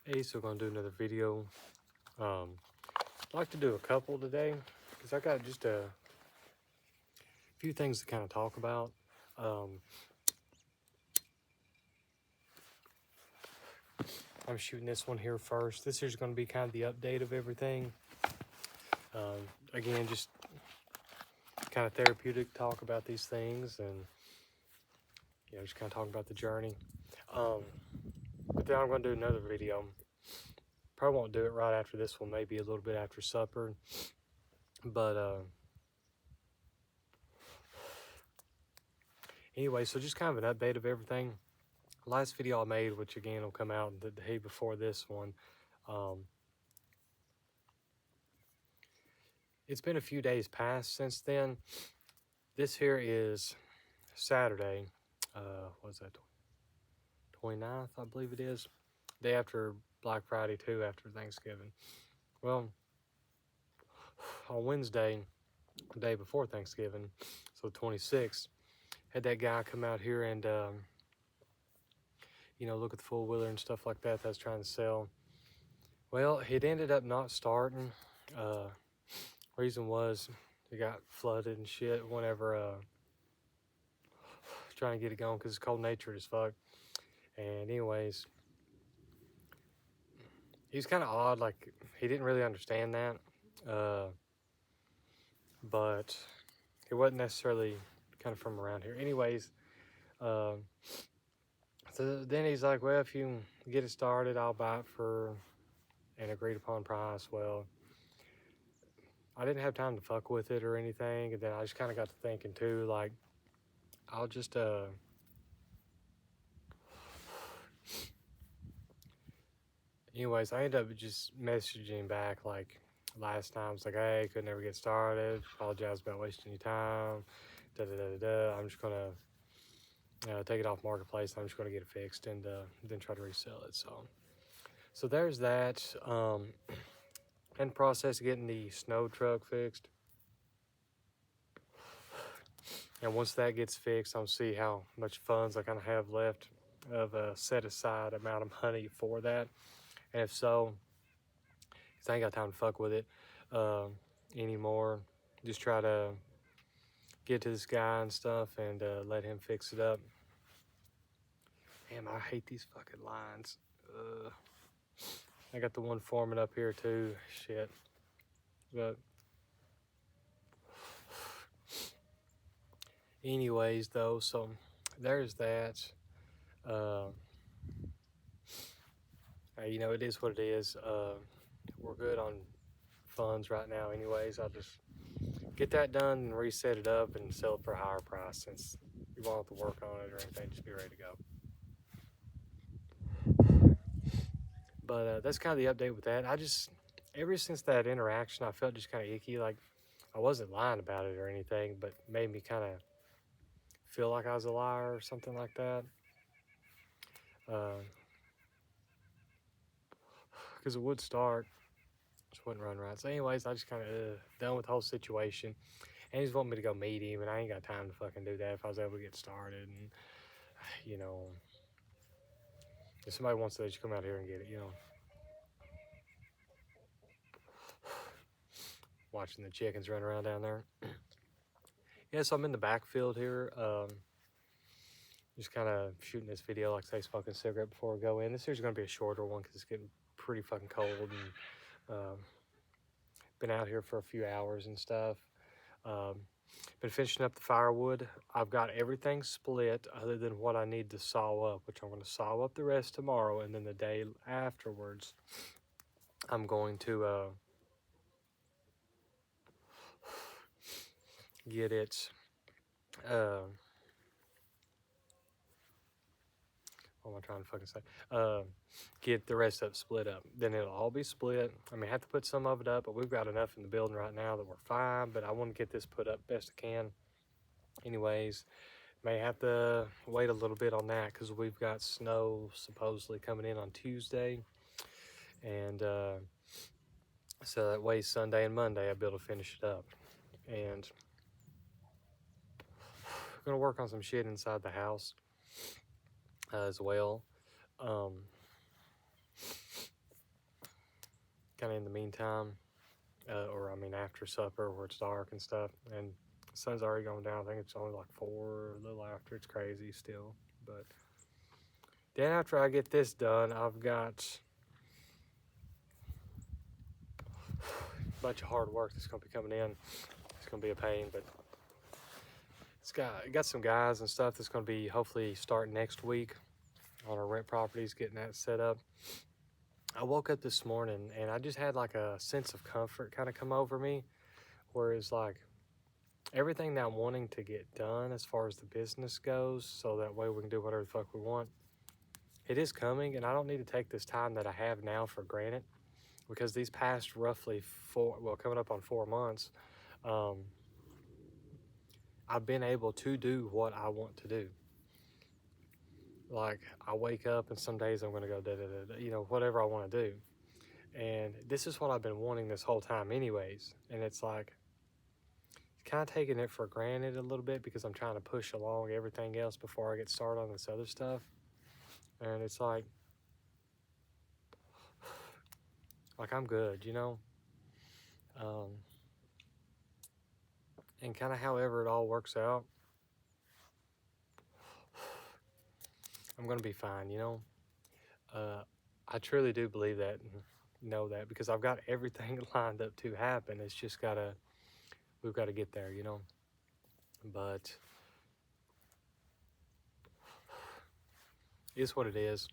Hey, so gonna do another video. I'd like to do a couple today because I got just a few things to kind of talk about. Um, I'm shooting this one here first. This here's going to be kind of the update of everything. Again, just kind of therapeutic talk about these things and just kind of talk about the journey. But then I'm going to do another video. Probably won't do it right after this one, maybe a little bit after supper. But anyway, so just kind of an update of everything. Last video I made, which again will come out the day before this one, it's been a few days past since then. This here is Saturday. What's that? 29th, I believe it is. Day after Black Friday too, after Thanksgiving. Well, on Wednesday, the day before Thanksgiving, so 26th, had that guy come out here and look at the four wheeler and stuff like that that's trying to sell. Well, it ended up not starting. Reason was it got flooded and shit whenever trying to get it going because it's cold natured as fuck. And anyways, he's kind of odd. Like he didn't really understand that, but it wasn't necessarily kind of from around here. Anyways, so then he's like, well, if you get it started, I'll buy it for an agreed upon price. Well, I didn't have time to fuck with it or anything, and then I just kind of got to thinking too, like I'll just anyways, I ended up just messaging back like last time. It's like, hey, could never get started. Apologize about wasting your time. Da da da da. I'm just gonna take it off marketplace. I'm just gonna get it fixed and then try to resell it. So there's that. In process of getting the snow truck fixed. And once that gets fixed, I'll see how much funds I kind of have left of a set aside amount of money for that. And if so, because I ain't got time to fuck with it anymore, just try to get to this guy and stuff and let him fix it up. Damn, I hate these fucking lines. I got the one forming up here too. Shit. But anyways, though, so there's that. It is what it is. We're good on funds right now anyways. I'll just get that done and reset it up and sell it for a higher price since you won't have to work on it or anything. Just be ready to go. But that's kind of the update with that. Ever since that interaction, I felt just kind of icky. Like I wasn't lying about it or anything, but made me kind of feel like I was a liar or something like that. Because it would start, just wouldn't run right. So anyways, I just kind of done with the whole situation. And he's wanting me to go meet him, and I ain't got time to fucking do that if I was able to get started. And, if somebody wants to, they should come out here and get it, Watching the chickens run around down there. Yeah, so I'm in the backfield here. Just kind of shooting this video, like I say, smoking a cigarette before we go in. This here's going to be a shorter one because it's getting pretty fucking cold and been out here for a few hours and stuff. Been finishing up the firewood. I've got everything split other than what I need to saw up, which I'm going to saw up the rest tomorrow, and then the day afterwards, I'm going to get it. What am I trying to fucking say? Get the rest of it split up. Then it'll all be split. I mean, I have to put some of it up, but we've got enough in the building right now that we're fine. But I want to get this put up best I can. Anyways, may have to wait a little bit on that because we've got snow supposedly coming in on Tuesday. And so that way Sunday and Monday I'll be able to finish it up. And I'm going to work on some shit inside the house as well. kind of in the meantime, or I mean after supper where it's dark and stuff. And the sun's already going down. I think it's only like 4, a little after. It's crazy still. But then after I get this done, I've got a bunch of hard work that's going to be coming in. It's going to be a pain, but it's got some guys and stuff that's going to be hopefully starting next week on our rent properties, getting that set up. I woke up this morning and I just had like a sense of comfort kind of come over me, where it's like everything that I'm wanting to get done as far as the business goes, so that way we can do whatever the fuck we want. It is coming, and I don't need to take this time that I have now for granted, because these past roughly coming up on 4 months, I've been able to do what I want to do. Like, I wake up and some days I'm going to go whatever I want to do. And this is what I've been wanting this whole time anyways. And it's like, kind of taking it for granted a little bit, because I'm trying to push along everything else before I get started on this other stuff. And it's like I'm good, and kind of however it all works out, I'm going to be fine, I truly do believe that and know that, because I've got everything lined up to happen. It's just we've got to get there, but it's what it is.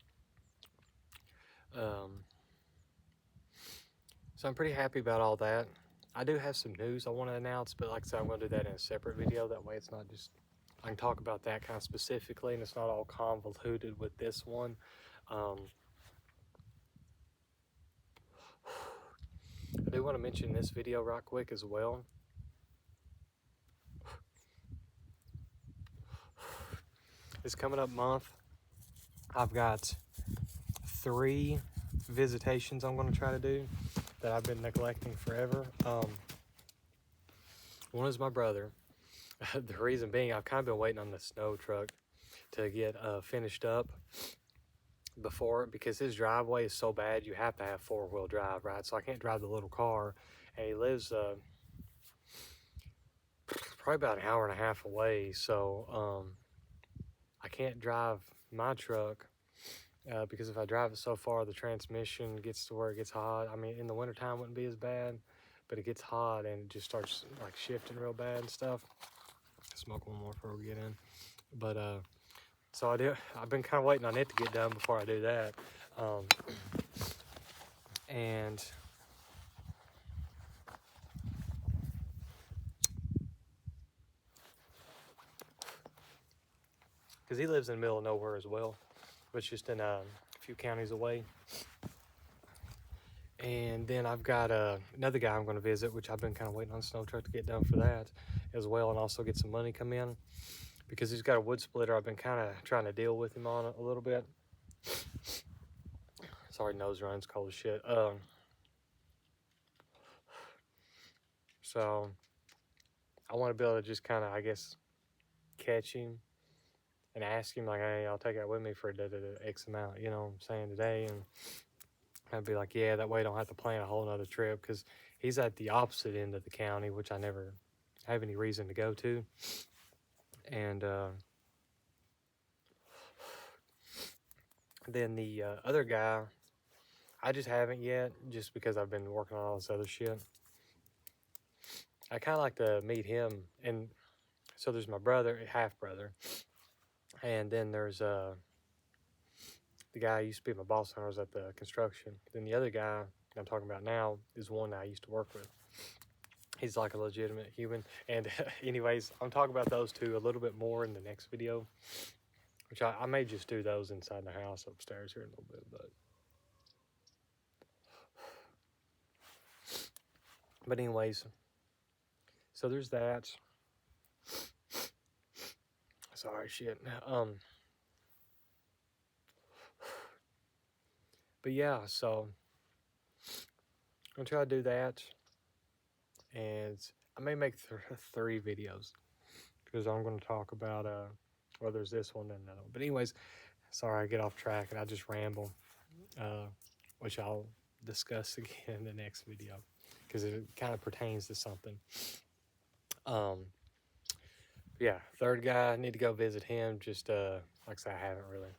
So I'm pretty happy about all that. I do have some news I want to announce, but like I said, I'm going to do that in a separate video. That way it's not just, I can talk about that kind of specifically, and it's not all convoluted with this one. I do want to mention this video right quick as well. This coming up month, I've got 3 visitations I'm going to try to do that I've been neglecting forever. One is my brother. The reason being, I've kind of been waiting on the snow truck to get finished up before, because his driveway is so bad, you have to have 4-wheel drive, right? So I can't drive the little car, and he lives probably about an hour and a half away, so I can't drive my truck because if I drive it so far, the transmission gets to where it gets hot. I mean, in the wintertime wouldn't be as bad, but it gets hot and it just starts like shifting real bad and stuff. Smoke one more before we get in. But so I've been kind of waiting on it to get done before I do that. And because he lives in the middle of nowhere as well, but just in a few counties away. And then I've got another guy I'm going to visit, which I've been kind of waiting on the snow truck to get done for that as well, and also get some money come in, because he's got a wood splitter. I've been kind of trying to deal with him on it a little bit. Sorry, nose runs, cold as shit. So I want to be able to just kind of, I guess, catch him and ask him, like, hey, I'll take that with me for X amount, you know what I'm saying, today. And I'd be like, yeah, that way I don't have to plan a whole nother trip, because he's at the opposite end of the county, which I never have any reason to go to. And then the other guy, I just haven't yet, just because I've been working on all this other shit. I kind of like to meet him. And so there's my brother, half brother, and then there's the guy who used to be my boss when I was at the construction. Then the other guy I'm talking about now is one that I used to work with. He's like a legitimate human. And anyways, I'm talking about those two a little bit more in the next video, which I may just do those inside the house upstairs here in a little bit. But anyways, so there's that. Sorry, shit. But yeah, so I'm gonna try to do that, and I may make 3 videos, because I'm gonna talk about well, there's this one and another one. But anyways, sorry I get off track and I just ramble, which I'll discuss again in the next video because it kind of pertains to something. Yeah, third guy, I need to go visit him. Just like I said, I haven't really.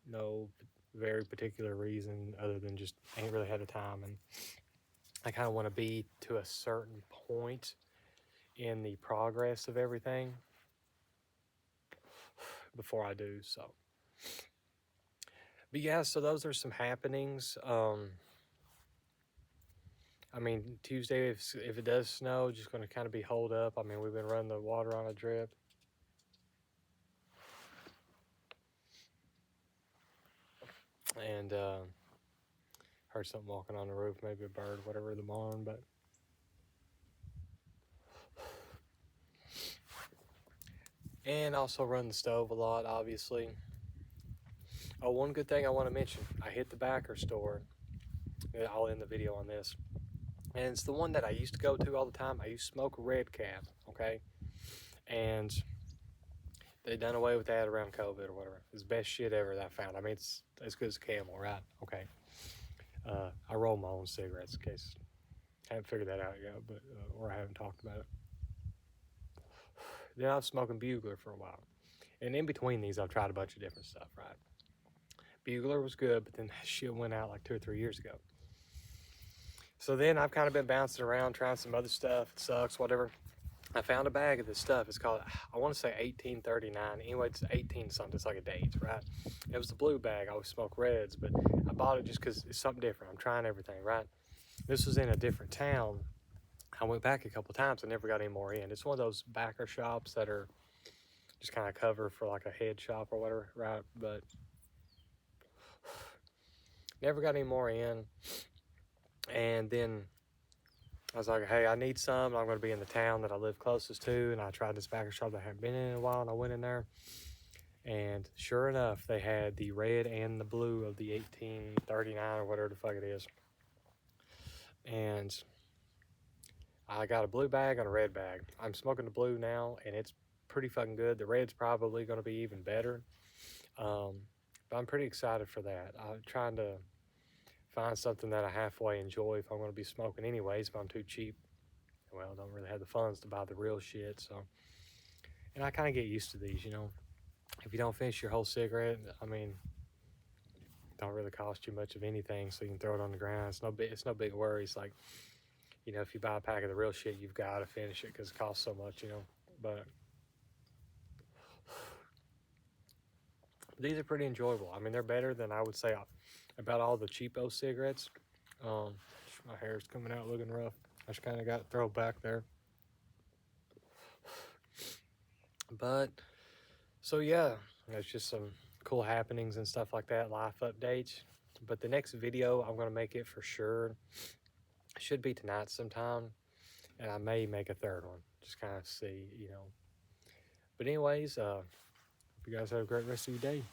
No very particular reason other than just ain't really had the time, and I kind of want to be to a certain point in the progress of everything before I do so. But yeah, so those are some happenings. I mean, Tuesday, if it does snow, just going to kind of be holed up. I mean, we've been running the water on a drip. And heard something walking on the roof, maybe a bird, whatever, the barn, but and also run the stove a lot, obviously. Oh, one good thing I want to mention, I hit the backer store. I'll end the video on this. And it's the one that I used to go to all the time. I used to smoke a red cap, okay? And they done away with that around COVID or whatever. It's the best shit ever that I found. I mean, it's as good as Camel, right? Okay. I roll my own cigarettes in case I haven't figured that out yet, but or I haven't talked about it. Then I was smoking Bugler for a while. And in between these, I've tried a bunch of different stuff, right? Bugler was good, but then that shit went out like 2 or 3 years ago. So then I've kind of been bouncing around, trying some other stuff. It sucks, whatever. I found a bag of this stuff. It's called, I want to say 1839. Anyway, it's 18 something. It's like a date, right? It was the blue bag. I always smoke reds, but I bought it just because it's something different. I'm trying everything, right? This was in a different town. I went back a couple times. I never got any more in. It's one of those backer shops that are just kind of cover for like a head shop or whatever, right? But never got any more in. And then I was like, hey, I need some. I'm going to be in the town that I live closest to. And I tried this backer shop that I haven't been in a while. And I went in there. And sure enough, they had the red and the blue of the 1839 or whatever the fuck it is. And I got a blue bag and a red bag. I'm smoking the blue now, and it's pretty fucking good. The red's probably going to be even better. But I'm pretty excited for that. I'm trying to find something that I halfway enjoy if I'm going to be smoking anyways, if I'm too cheap. Well, I don't really have the funds to buy the real shit, so. And I kind of get used to these, you know. If you don't finish your whole cigarette, I mean, it don't really cost you much of anything, so you can throw it on the ground. It's no big worry. It's like, you know, if you buy a pack of the real shit, you've got to finish it because it costs so much, you know. But these are pretty enjoyable. I mean, they're better than I would say about all the cheapo cigarettes. My hair's coming out looking rough. I just kind of got to throw back there. But, so yeah, it's just some cool happenings and stuff like that, life updates. But the next video, I'm going to make it for sure. Should be tonight sometime. And I may make a third one. Just kind of see, you know. But anyways, hope you guys have a great rest of your day.